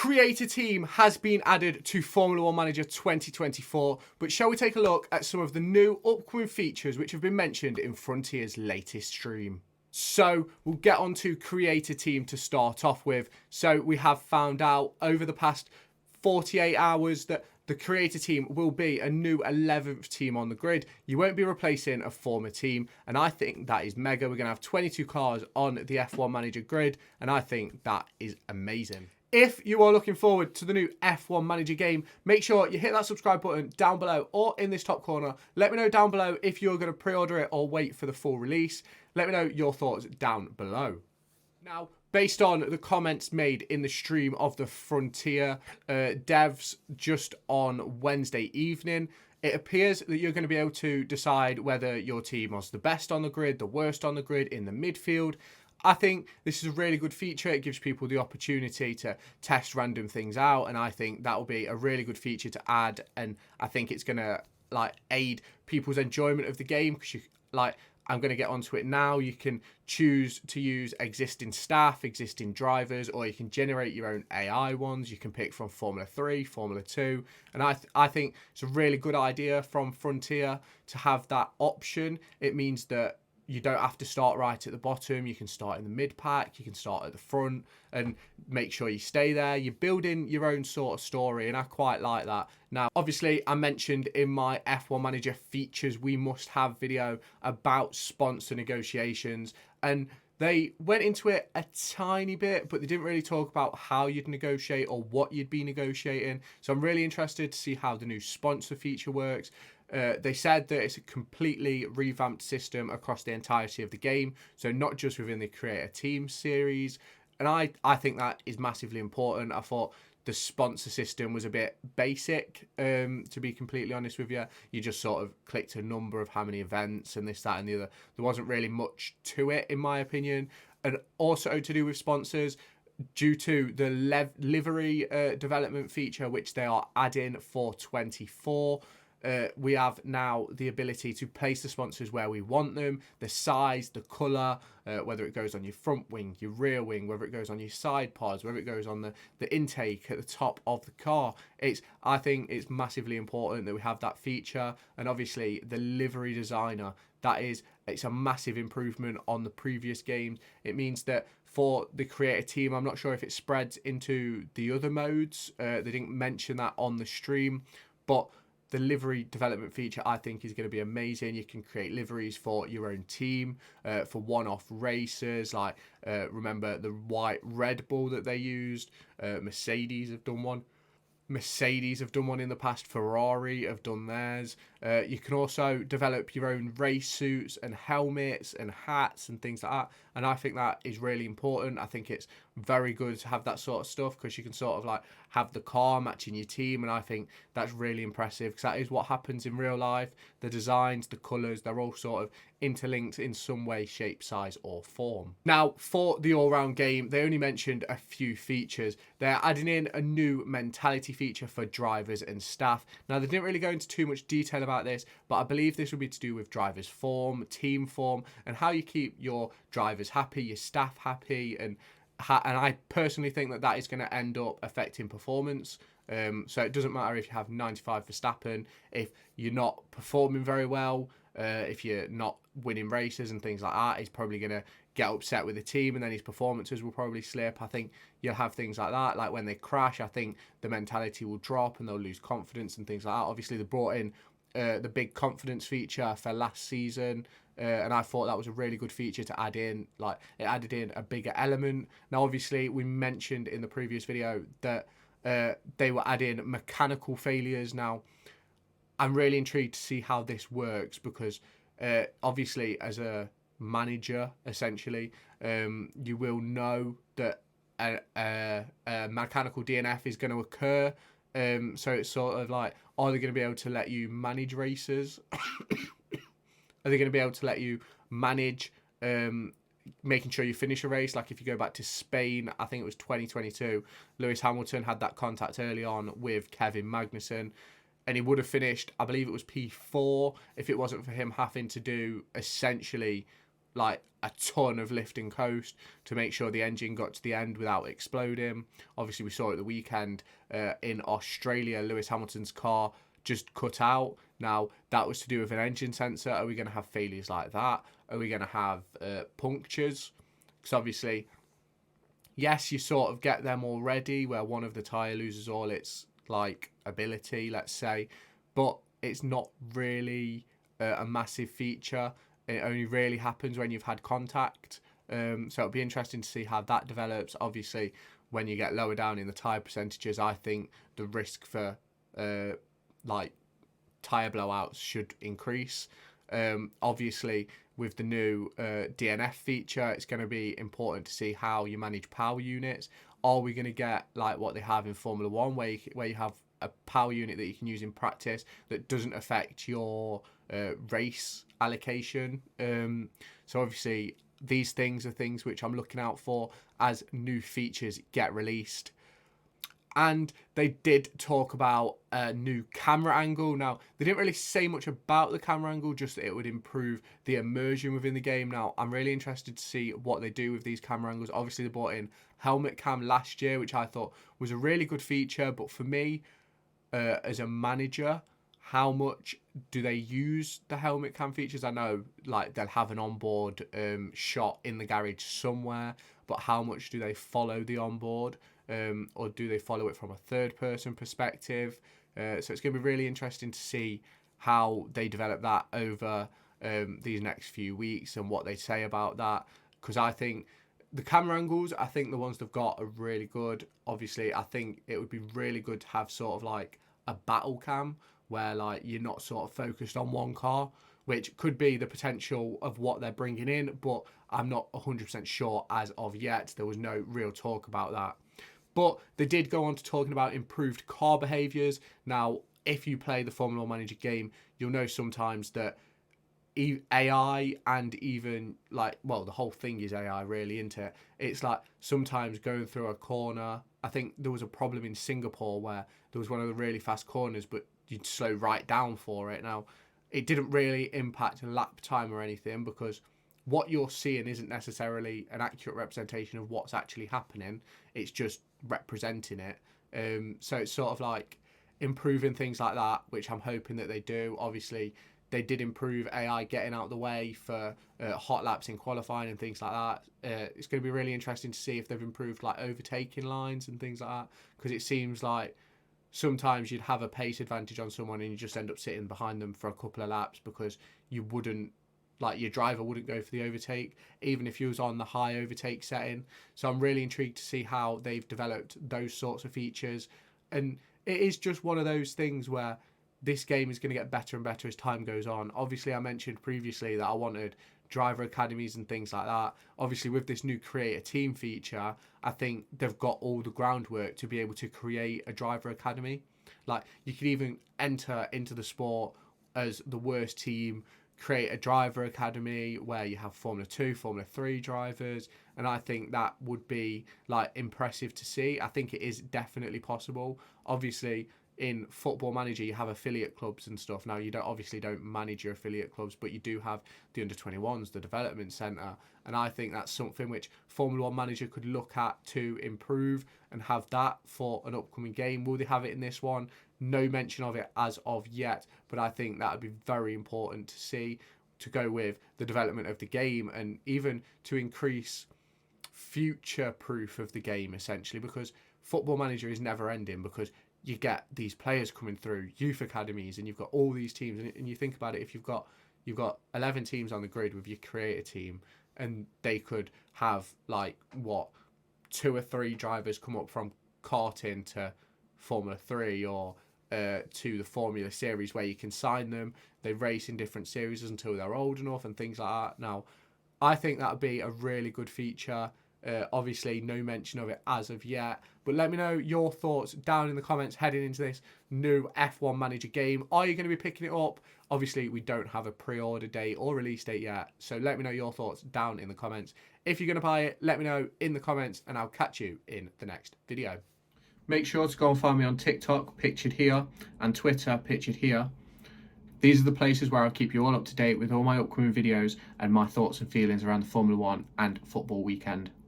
Create a team has been added to Formula One Manager 2024, but shall we take a look at some of the new upcoming features which have been mentioned in Frontier's latest stream? So we'll get on to Create a Team to start off with. So we have found out over the past 48 hours that the Creator Team will be a new 11th team on the grid. You won't be replacing a former team, and I think that is mega. We're going to have 22 cars on the F1 Manager grid, and I think that is amazing. If you are looking forward to the new F1 Manager game, make sure you hit that subscribe button down below or in this top corner. Let me know down below if you're going to pre-order it or wait for the full release. Let me know your thoughts down below. Now, based on the comments made in the stream of the Frontier devs just on Wednesday evening, it appears that you're going to be able to decide whether your team was the best on the grid, the worst on the grid, in the midfield. I think this is a really good feature. It gives people the opportunity to test random things out, and I think that will be a really good feature to add, and I think it's going to aid people's enjoyment of the game, because I'm going to get onto it now. You can choose to use existing staff, existing drivers, or you can generate your own AI ones. You can pick from Formula 3, Formula 2. And I think it's a really good idea from Frontier to have that option. It means that you don't have to start right at the bottom. You can start in the mid-pack. You can start at the front and make sure you stay there. You're building your own sort of story, and I quite like that. Now, obviously, I mentioned in my F1 Manager features we must have video about sponsor negotiations, and they went into it a tiny bit, but they didn't really talk about how you'd negotiate or what you'd be negotiating. So I'm really interested to see how the new sponsor feature works. They said that it's a completely revamped system across the entirety of the game, so not just within the Create a Team series. And I think that is massively important. I thought the sponsor system was a bit basic, to be completely honest with you. You just sort of clicked a number of how many events and this, that, and the other. There wasn't really much to it, in my opinion. And also to do with sponsors, due to the livery development feature, which they are adding for 24, we have now the ability to place the sponsors where we want them, the size, the colour, whether it goes on your front wing, your rear wing, whether it goes on your side pods, whether it goes on the intake at the top of the car. I think it's massively important that we have that feature. And obviously the livery designer, it's a massive improvement on the previous games. It means that for the Creator Team, I'm not sure if it spreads into the other modes. They didn't mention that on the stream, but the livery development feature, I think, is going to be amazing. You can create liveries for your own team, for one-off races. Remember the white Red Bull that they used? Mercedes have done one. Mercedes have done one in the past. Ferrari have done theirs. You can also develop your own race suits and helmets and hats and things like that. And I think that is really important. I think it's very good to have that sort of stuff, because you can sort of have the car matching your team. And I think that's really impressive, because that is what happens in real life. The designs, the colours, they're all sort of interlinked in some way, shape, size or form. Now, for the all-round game, they only mentioned a few features. They're adding in a new mentality feature for drivers and staff. Now, they didn't really go into too much detail about this, but I believe this will be to do with drivers' form, team form, and how you keep your drivers happy, your staff happy, and I personally think that is going to end up affecting performance. So it doesn't matter if you have 95 Verstappen, if you're not performing very well, if you're not winning races and things like that, he's probably going to get upset with the team, and then his performances will probably slip. I think you'll have things like that. Like when they crash, I think the mentality will drop and they'll lose confidence and things like that. Obviously, they brought in the big confidence feature for last season, and I thought that was a really good feature to add in. It added in a bigger element. Now, obviously, we mentioned in the previous video that they were adding mechanical failures. Now, I'm really intrigued to see how this works, because obviously, as a manager, essentially, you will know that a mechanical DNF is going to occur. So it's sort of are they going to be able to let you manage races? Are they going to be able to let you manage making sure you finish a race? Like if you go back to Spain, I think it was 2022, Lewis Hamilton had that contact early on with Kevin Magnussen, and he would have finished, I believe it was P4, if it wasn't for him having to do essentially like a ton of lift and coast to make sure the engine got to the end without exploding. Obviously, we saw at the weekend in Australia, Lewis Hamilton's car just cut out. Now, that was to do with an engine sensor. Are we going to have failures like that? Are we going to have punctures? Because obviously, yes, you sort of get them already where one of the tyre loses all its like ability, let's say, but it's not really a massive feature. It only really happens when you've had contact. So it'll be interesting to see how that develops. Obviously, when you get lower down in the tyre percentages, I think the risk for like tyre blowouts should increase. Obviously, with the new DNF feature, it's going to be important to see how you manage power units. Are we going to get like what they have in Formula One, where you have a power unit that you can use in practice that doesn't affect your race allocation? So obviously, these things are things which I'm looking out for as new features get released. And they did talk about a new camera angle. Now, they didn't really say much about the camera angle, just that it would improve the immersion within the game. Now, I'm really interested to see what they do with these camera angles. Obviously, they brought in helmet cam last year, which I thought was a really good feature. But for me, as a manager, how much do they use the helmet cam features? I know like they'll have an onboard shot in the garage somewhere, but how much do they follow the onboard? Or do they follow it from a third person perspective? So it's going to be really interesting to see how they develop that over these next few weeks and what they say about that. Because I think the camera angles, I think the ones they've got are really good. Obviously, I think it would be really good to have sort of like a battle cam where like you're not sort of focused on one car, which could be the potential of what they're bringing in, but I'm not 100% sure as of yet. There was no real talk about that. But they did go on to talking about improved car behaviours. Now, if you play the Formula 1 Manager game, you'll know sometimes that AI and even like, well, the whole thing is AI really, isn't it? It's like sometimes going through a corner. I think there was a problem in Singapore where there was one of the really fast corners, but you'd slow right down for it. Now, it didn't really impact lap time or anything because what you're seeing isn't necessarily an accurate representation of what's actually happening. It's just representing it. So it's sort of like improving things like that, which I'm hoping that they do. Obviously, they did improve AI getting out of the way for hot laps in qualifying and things like that. It's going to be really interesting to see if they've improved like overtaking lines and things like that, because it seems like sometimes you'd have a pace advantage on someone and you just end up sitting behind them for a couple of laps because you wouldn't, like your driver wouldn't go for the overtake, even if you was on the high overtake setting. So I'm really intrigued to see how they've developed those sorts of features. And it is just one of those things where this game is going to get better and better as time goes on. Obviously, I mentioned previously that I wanted driver academies and things like that. Obviously, with this new create a team feature, I think they've got all the groundwork to be able to create a driver academy. Like, you could even enter into the sport as the worst team, create a driver academy where you have Formula 2, Formula 3 drivers, and I think that would be like impressive to see. I think it is definitely possible. Obviously, in Football Manager, you have affiliate clubs and stuff. Now, you don't manage your affiliate clubs, but you do have the under-21s, the development centre, and I think that's something which Formula 1 Manager could look at to improve and have that for an upcoming game. Will they have it in this one? No mention of it as of yet, but I think that would be very important to see, to go with the development of the game and even to increase future proof of the game, essentially, because Football Manager is never ending, because you get these players coming through youth academies and you've got all these teams, and you think about it, if you've got 11 teams on the grid with your creator team, and they could have like what 2 or 3 drivers come up from karting to Formula 3 or to the Formula Series, where you can sign them, they race in different series until they're old enough and things like that. Now, I think that would be a really good feature. Obviously, no mention of it as of yet, but let me know your thoughts down in the comments heading into this new F1 Manager game. Are you going to be picking it up? Obviously, we don't have a pre-order date or release date yet, so let me know your thoughts down in the comments. If you're going to buy it, let me know in the comments, and I'll catch you in the next video. Make sure to go and find me on TikTok, pictured here, and Twitter, pictured here. These are the places where I'll keep you all up to date with all my upcoming videos and my thoughts and feelings around the Formula 1 and football weekend.